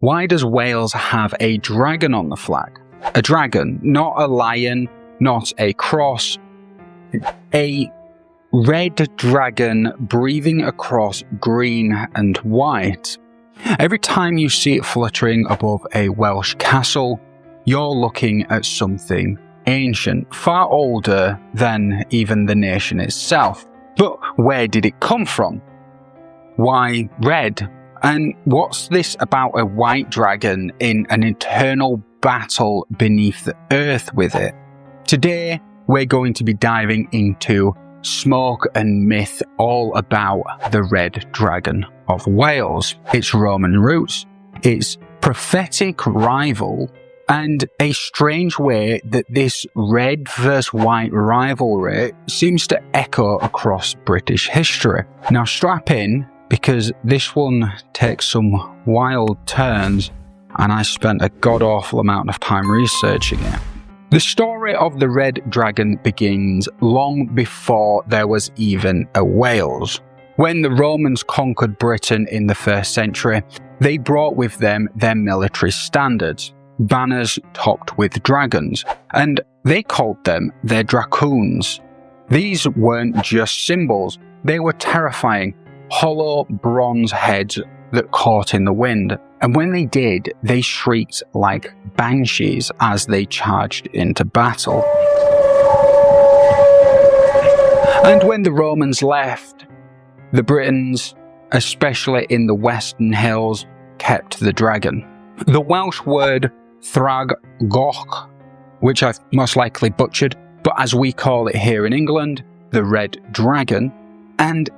Why does Wales have a dragon on the flag? A dragon, not a lion, not a cross. A red dragon breathing across green and white. Every time you see it fluttering above a Welsh castle, you're looking at something ancient, far older than even the nation itself. But where did it come from? Why red? And what's this about a white dragon in an eternal battle beneath the earth with it? Today, we're going to be diving into smoke and myth all about the red dragon of Wales, its Roman roots, its prophetic rival, and a strange way that this red versus white rivalry seems to echo across British history. Now strap in, because this one takes some wild turns, and I spent a god-awful amount of time researching it. The story of the red dragon begins long before there was even a Wales. When the Romans conquered Britain in the 1st century, they brought with them their military standards, banners topped with dragons, and they called them their dracoons. These weren't just symbols, they were terrifying, hollow bronze heads that caught in the wind, and when they did, they shrieked like banshees as they charged into battle. And when the Romans left, the Britons, especially in the Western Hills, kept the dragon. The Welsh word thrag goch, which I've most likely butchered, but as we call it here in England, the red dragon, and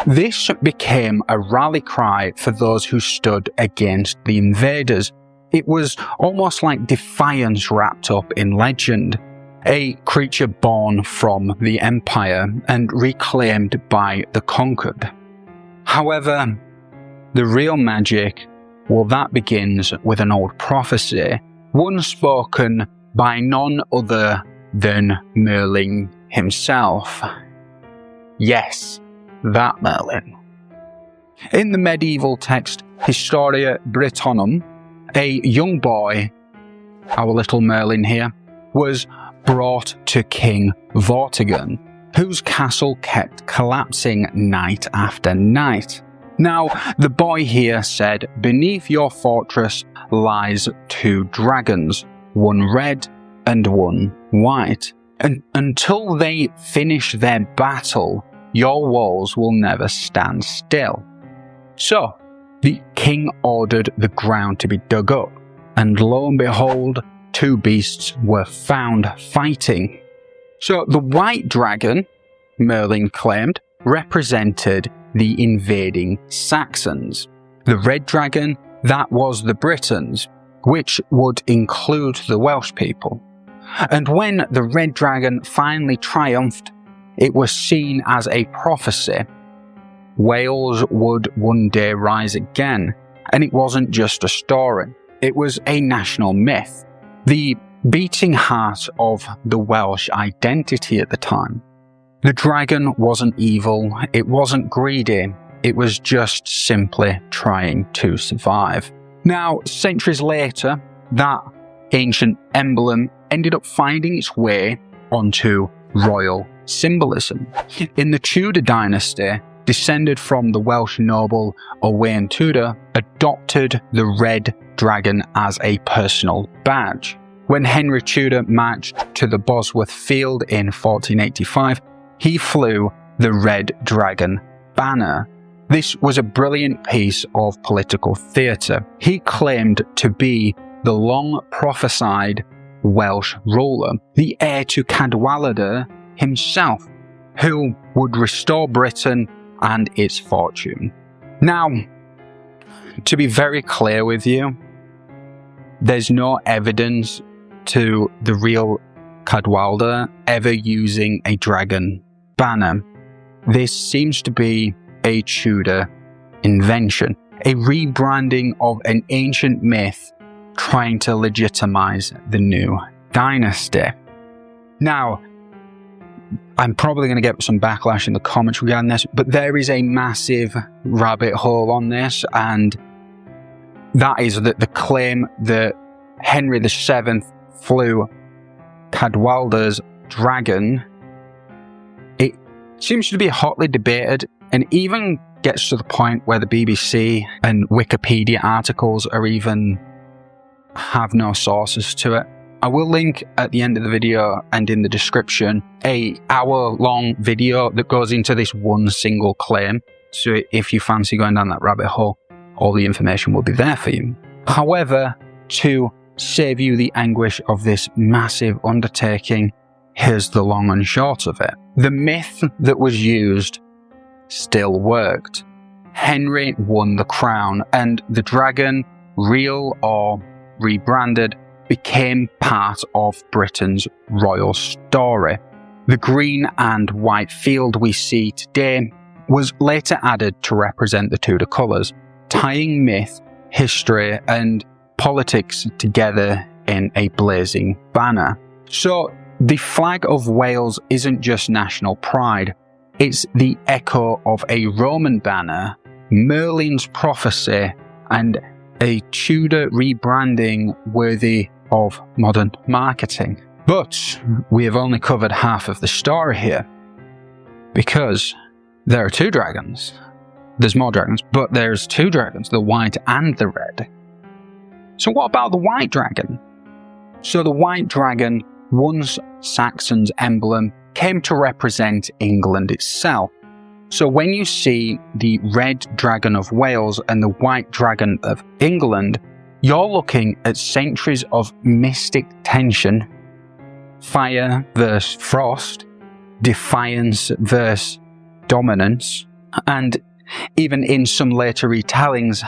this became a rally cry for those who stood against the invaders. It was almost like defiance wrapped up in legend, a creature born from the empire and reclaimed by the conquered. However, the real magic, well, that begins with an old prophecy, one spoken by none other than Merlin himself. Yes, that Merlin. In the medieval text Historia Brittonum, a young boy, our little Merlin here, was brought to King Vortigern, whose castle kept collapsing night after night. Now, the boy here said, "Beneath your fortress lies 2 dragons, one red and one white. And until they finish their battle, your walls will never stand still." So, the king ordered the ground to be dug up, and lo and behold, 2 beasts were found fighting. So the white dragon, Merlin claimed, represented the invading Saxons. The red dragon, that was the Britons, which would include the Welsh people. And when the red dragon finally triumphed, it was seen as a prophecy. Wales would one day rise again, and it wasn't just a story, it was a national myth, the beating heart of the Welsh identity at the time. The dragon wasn't evil, it wasn't greedy, it was just simply trying to survive. Now, centuries later, that ancient emblem ended up finding its way onto royal symbolism. In the Tudor dynasty, descended from the Welsh noble Henry Tudor, adopted the red dragon as a personal badge. When Henry Tudor marched to the Bosworth Field in 1485, he flew the red dragon banner. This was a brilliant piece of political theatre. He claimed to be the long-prophesied Welsh ruler, the heir to Cadwaladr himself, who would restore Britain and its fortune. Now, to be very clear with you, there's no evidence to the real Cadwaladr ever using a dragon banner. This seems to be a Tudor invention, a rebranding of an ancient myth trying to legitimize the new dynasty. Now, I'm probably going to get some backlash in the comments regarding this, but there is a massive rabbit hole on this, and That is that the claim that Henry VII flew Cadwaladr's dragon, it seems to be hotly debated and even gets to the point where the BBC and Wikipedia articles are even have no sources to it. I will link at the end of the video and in the description a hour-long video that goes into this one single claim. So if you fancy going down that rabbit hole, all the information will be there for you. However, to save you the anguish of this massive undertaking, here's the long and short of it. The myth that was used still worked. Henry won the crown, and the dragon, real or rebranded, became part of Britain's royal story. The green and white field we see today was later added to represent the Tudor colours, tying myth, history and politics together in a blazing banner. So the flag of Wales isn't just national pride, it's the echo of a Roman banner, Merlin's prophecy, and a Tudor rebranding worthy of modern marketing. But we have only covered half of the story here, because there are two dragons. There's more dragons, but there's two dragons, the white and the red. So what about the white dragon? So the white dragon, once Saxon's emblem, came to represent England itself. So when you see the red dragon of Wales and the white dragon of England, you're looking at centuries of mystic tension, fire versus frost, defiance versus dominance, and even in some later retellings,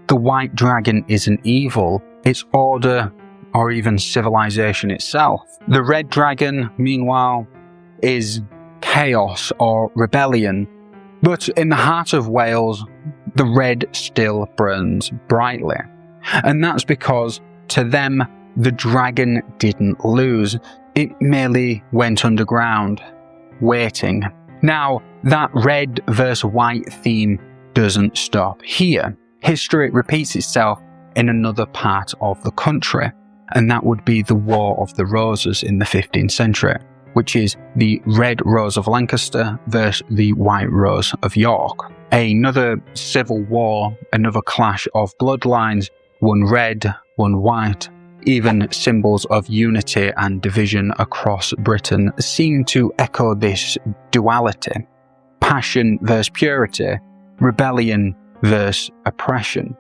the white dragon isn't evil, it's order or even civilization itself. The red dragon, meanwhile, is chaos or rebellion, but in the heart of Wales, the red still burns brightly. And that's because, to them, the dragon didn't lose, it merely went underground, waiting. Now, that red versus white theme doesn't stop here. History repeats itself in another part of the country, and that would be the War of the Roses in the 15th century, which is the Red Rose of Lancaster versus the White Rose of York. Another civil war, another clash of bloodlines, one red, one white. Even symbols of unity and division across Britain seem to echo this duality. Passion versus purity, rebellion versus oppression.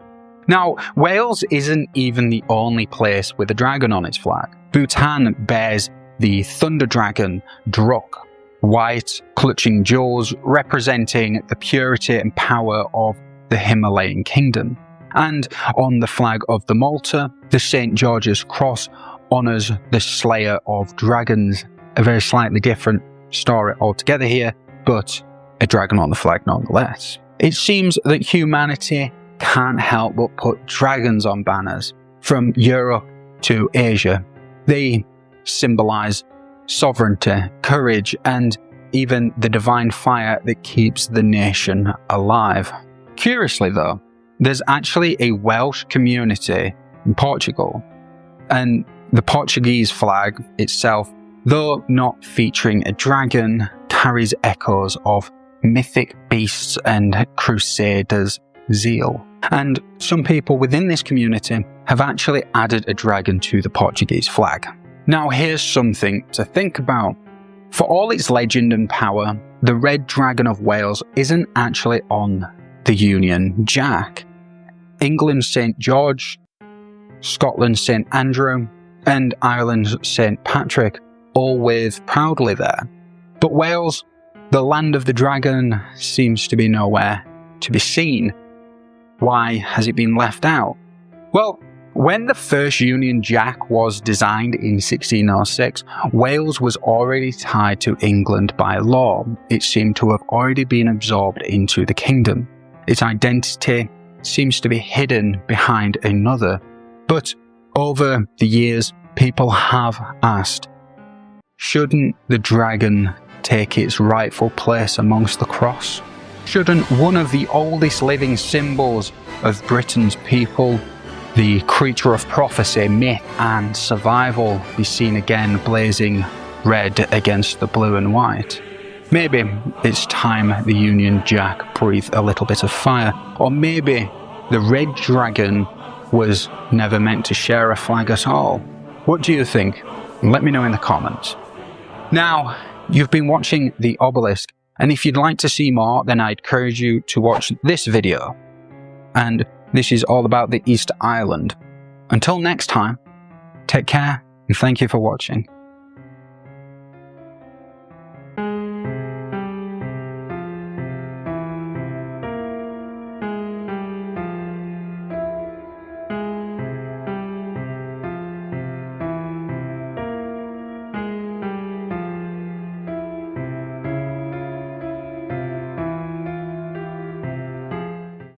Now, Wales isn't even the only place with a dragon on its flag. Bhutan bears the thunder dragon, Druk, white, clutching jewels representing the purity and power of the Himalayan kingdom. And on the flag of the Malta, the St. George's Cross honours the slayer of dragons. A very slightly different story altogether here, but a dragon on the flag nonetheless. It seems that humanity can't help but put dragons on banners, from Europe to Asia. They symbolise sovereignty, courage, and even the divine fire that keeps the nation alive. Curiously though, there's actually a Welsh community in Portugal, and the Portuguese flag itself, though not featuring a dragon, carries echoes of mythic beasts and crusaders' zeal. And some people within this community have actually added a dragon to the Portuguese flag. Now here's something to think about. For all its legend and power, the Red Dragon of Wales isn't actually on the Union Jack. England's St. George, Scotland's St. Andrew, and Ireland's St. Patrick all wave proudly there. But Wales, the land of the dragon, seems to be nowhere to be seen. Why has it been left out? Well, when the first Union Jack was designed in 1606, Wales was already tied to England by law. It seemed to have already been absorbed into the kingdom. Its identity seems to be hidden behind another. But over the years, people have asked, shouldn't the dragon take its rightful place amongst the cross? Shouldn't one of the oldest living symbols of Britain's people the creature of prophecy, myth, and survival be seen again blazing red against the blue and white? Maybe it's time the Union Jack breathed a little bit of fire, or maybe the red dragon was never meant to share a flag at all. What do you think? Let me know in the comments. Now, you've been watching the Obelisk, and if you'd like to see more, then I encourage you to watch this video. And this is all about the Easter Island. Until next time, take care and thank you for watching.